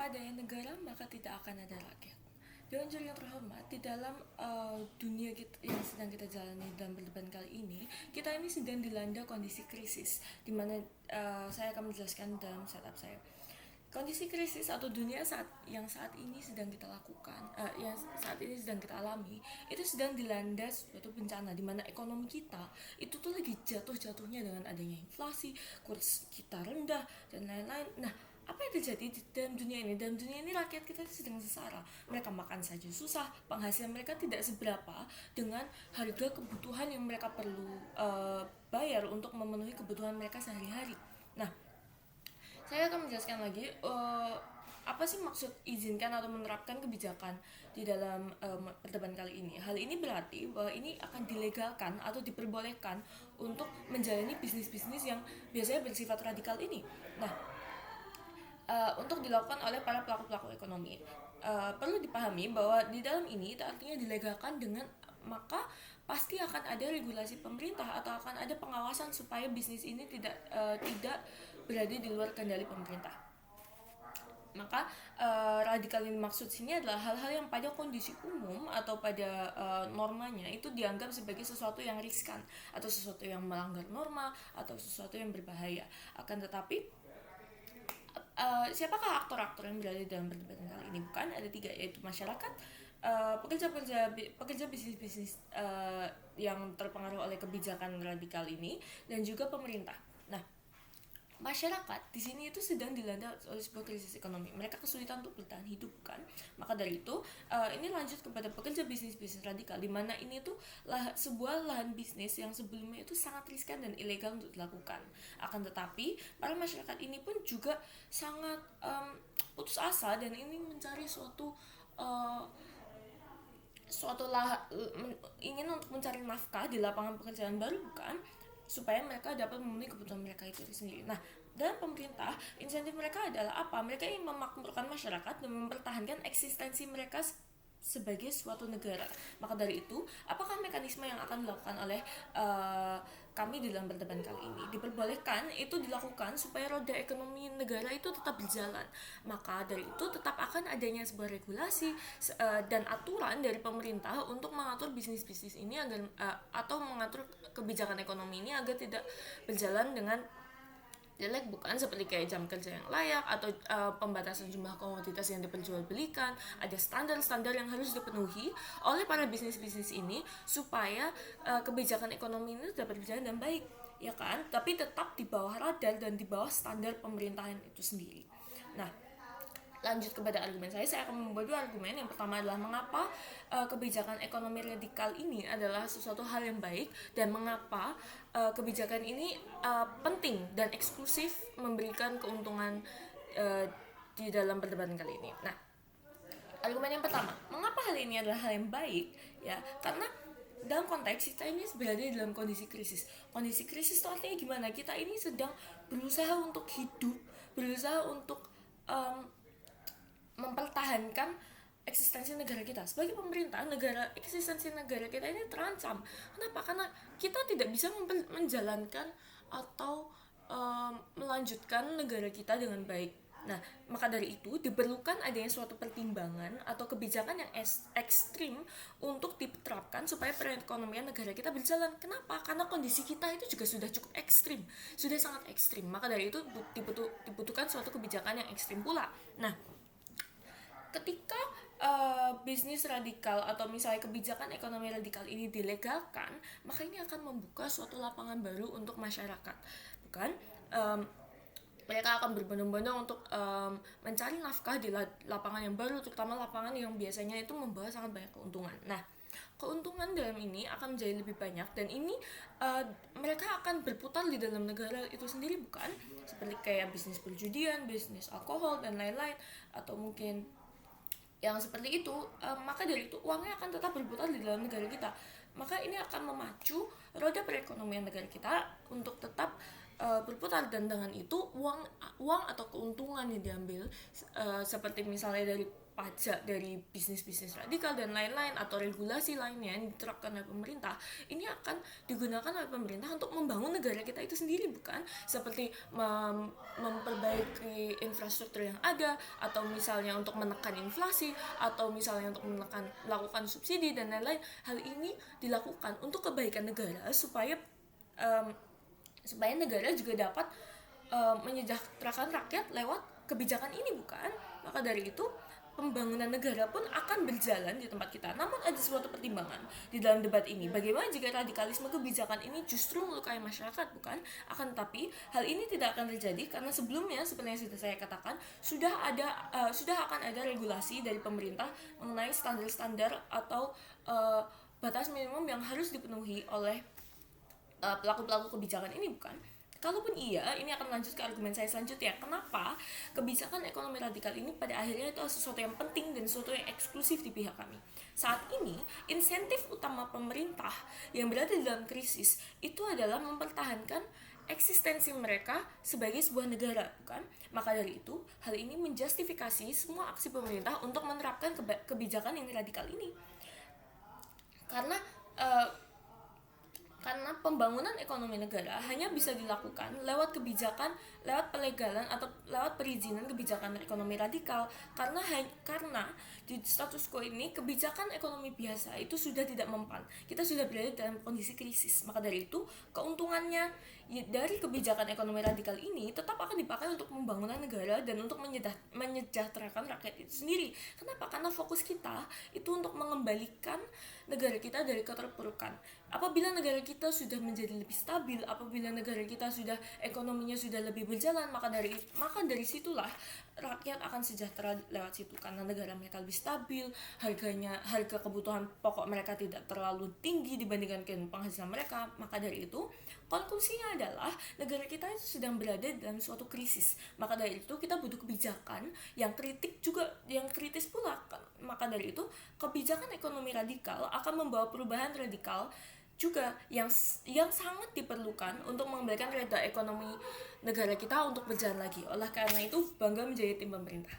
adanya negara, maka tidak akan ada rakyat. Dewan Juri yang terhormat, di dalam dunia kita, yang sedang kita jalani dalam berdebat kali ini, kita ini sedang dilanda kondisi krisis, di mana saya akan menjelaskan dalam setup saya. Kondisi krisis atau dunia yang saat ini sedang kita lakukan, yang saat ini sedang kita alami, itu sedang dilanda suatu bencana di mana ekonomi kita itu tuh lagi jatuh-jatuhnya dengan adanya inflasi, kurs kita rendah dan lain-lain. Nah, apa yang terjadi di dalam dunia ini? Dalam dunia ini rakyat kita sedang sengsara. Mereka makan saja susah, penghasilan mereka tidak seberapa dengan harga kebutuhan yang mereka perlu bayar untuk memenuhi kebutuhan mereka sehari-hari. Nah, saya akan menjelaskan lagi apa sih maksud izinkan atau menerapkan kebijakan di dalam perdebatan kali ini. Hal ini berarti bahwa ini akan dilegalkan atau diperbolehkan untuk menjalani bisnis-bisnis yang biasanya bersifat radikal ini. Nah, untuk dilakukan oleh para pelaku-pelaku ekonomi. Perlu dipahami bahwa di dalam ini itu artinya dilegalkan dengan maka pasti akan ada regulasi pemerintah atau akan ada pengawasan supaya bisnis ini tidak berada di luar kendali pemerintah. Maka radikal yang dimaksud sini adalah hal-hal yang pada kondisi umum atau pada normanya itu dianggap sebagai sesuatu yang riskan atau sesuatu yang melanggar norma atau sesuatu yang berbahaya. Akan tetapi siapakah aktor-aktor yang berada dalam perdebatan kali ini? Bukan, ada 3, yaitu masyarakat, pekerja bisnis-bisnis yang terpengaruh oleh kebijakan radikal ini, dan juga pemerintah. Nah, masyarakat di sini itu sedang dilanda oleh sebuah krisis ekonomi. Mereka kesulitan untuk bertahan hidup, kan? Maka dari itu ini lanjut kepada pekerja bisnis-bisnis radikal, di mana ini tuh sebuah lahan bisnis yang sebelumnya itu sangat riskan dan ilegal untuk dilakukan. Akan tetapi para masyarakat ini pun juga sangat putus asa dan ini mencari ingin untuk mencari nafkah di lapangan pekerjaan baru, bukan, supaya mereka dapat memenuhi kebutuhan mereka itu sendiri. Nah, dalam pemerintah, insentif mereka adalah apa? Mereka ingin memakmurkan masyarakat dan mempertahankan eksistensi mereka sebagai suatu negara. Maka dari itu, apakah mekanisme yang akan dilakukan oleh kami di dalam perdebatan kali ini? Diperbolehkan itu dilakukan supaya roda ekonomi negara itu tetap berjalan. Maka dari itu tetap akan adanya sebuah regulasi dan aturan dari pemerintah untuk mengatur bisnis-bisnis ini agar atau mengatur kebijakan ekonomi ini agar tidak berjalan dengan jelek, bukan, seperti kayak jam kerja yang layak atau pembatasan jumlah komoditas yang diperjualbelikan. Ada standar-standar yang harus dipenuhi oleh para bisnis-bisnis ini supaya kebijakan ekonomi ini dapat berjalan dengan baik, ya kan? Tapi tetap di bawah radar dan di bawah standar pemerintahan itu sendiri. Nah, lanjut kepada argumen saya akan membuat 2 argumen. Yang pertama adalah mengapa kebijakan ekonomi radikal ini adalah sesuatu hal yang baik, dan mengapa kebijakan ini penting dan eksklusif memberikan keuntungan di dalam perdebatan kali ini. Nah, argumen yang pertama, mengapa hal ini adalah hal yang baik? Ya, karena dalam konteks kita ini berada dalam kondisi krisis. Kondisi krisis itu artinya gimana? Kita ini sedang berusaha untuk hidup, berusaha untuk mempertahankan eksistensi negara kita. Sebagai pemerintah, eksistensi negara kita ini terancam. Kenapa? Karena kita tidak bisa menjalankan atau melanjutkan negara kita dengan baik. Nah, maka dari itu diperlukan adanya suatu pertimbangan atau kebijakan yang ekstrim untuk diterapkan supaya perekonomian negara kita berjalan. Kenapa? Karena kondisi kita itu juga sudah cukup ekstrim, sudah sangat ekstrim. Maka dari itu dibutuhkan suatu kebijakan yang ekstrim pula. Nah, ketika bisnis radikal atau misalnya kebijakan ekonomi radikal ini dilegalkan, maka ini akan membuka suatu lapangan baru untuk masyarakat, bukan? Mereka akan berbondong-bondong untuk mencari nafkah di lapangan yang baru, terutama lapangan yang biasanya itu membawa sangat banyak keuntungan. Nah, keuntungan dalam ini akan menjadi lebih banyak, dan ini mereka akan berputar di dalam negara itu sendiri, bukan? Seperti kayak bisnis perjudian, bisnis alkohol, dan lain-lain, atau mungkin yang seperti itu. Maka dari itu uangnya akan tetap berputar di dalam negara kita. Maka ini akan memacu roda perekonomian negara kita untuk tetap berputar, dan dengan itu uang atau keuntungan yang diambil seperti misalnya dari pajak dari bisnis-bisnis radikal dan lain-lain atau regulasi lainnya yang diterapkan oleh pemerintah, ini akan digunakan oleh pemerintah untuk membangun negara kita itu sendiri, bukan seperti memperbaiki infrastruktur yang ada, atau misalnya untuk menekan inflasi, atau misalnya untuk melakukan subsidi dan lain-lain. Hal ini dilakukan untuk kebaikan negara supaya negara juga dapat menyejahterakan rakyat lewat kebijakan ini, bukan? Maka dari itu pembangunan negara pun akan berjalan di tempat kita. Namun ada suatu pertimbangan di dalam debat ini. Bagaimana jika radikalisme kebijakan ini justru melukai masyarakat, bukan? Akan tetapi hal ini tidak akan terjadi karena sebelumnya, seperti yang sudah saya katakan, sudah akan ada regulasi dari pemerintah mengenai standar-standar atau batas minimum yang harus dipenuhi oleh pelaku-pelaku kebijakan ini, bukan? Kalaupun iya, ini akan lanjut ke argumen saya selanjutnya. Kenapa kebijakan ekonomi radikal ini pada akhirnya itu sesuatu yang penting dan sesuatu yang eksklusif di pihak kami. Saat ini, insentif utama pemerintah yang berada di dalam krisis itu adalah mempertahankan eksistensi mereka sebagai sebuah negara, bukan? Maka dari itu, hal ini menjustifikasi semua aksi pemerintah untuk menerapkan kebijakan yang radikal ini. Karena pembangunan ekonomi negara hanya bisa dilakukan lewat kebijakan, lewat pelegalan atau lewat perizinan kebijakan ekonomi radikal. Karena di status quo ini kebijakan ekonomi biasa itu sudah tidak mempan. Kita sudah berada dalam kondisi krisis. Maka dari itu keuntungannya dari kebijakan ekonomi radikal ini tetap akan dipakai untuk pembangunan negara dan untuk menyejahterakan rakyat itu sendiri. Kenapa? Karena fokus kita itu untuk mengembalikan negara kita dari keterpurukan. Apabila negara kita sudah menjadi lebih stabil, apabila negara kita sudah ekonominya sudah lebih berjalan, maka dari situlah rakyat akan sejahtera lewat situ, karena negara mereka lebih stabil, harga kebutuhan pokok mereka tidak terlalu tinggi dibandingkan dengan penghasilan mereka. Maka dari itu konklusinya adalah negara kita itu sedang berada dalam suatu krisis. Maka dari itu kita butuh kebijakan yang kritis pula. Maka dari itu kebijakan ekonomi radikal akan membawa perubahan radikal juga yang sangat diperlukan untuk mengembalikan roda ekonomi negara kita untuk berjalan lagi. Oleh karena itu bangga menjadi tim pemerintah.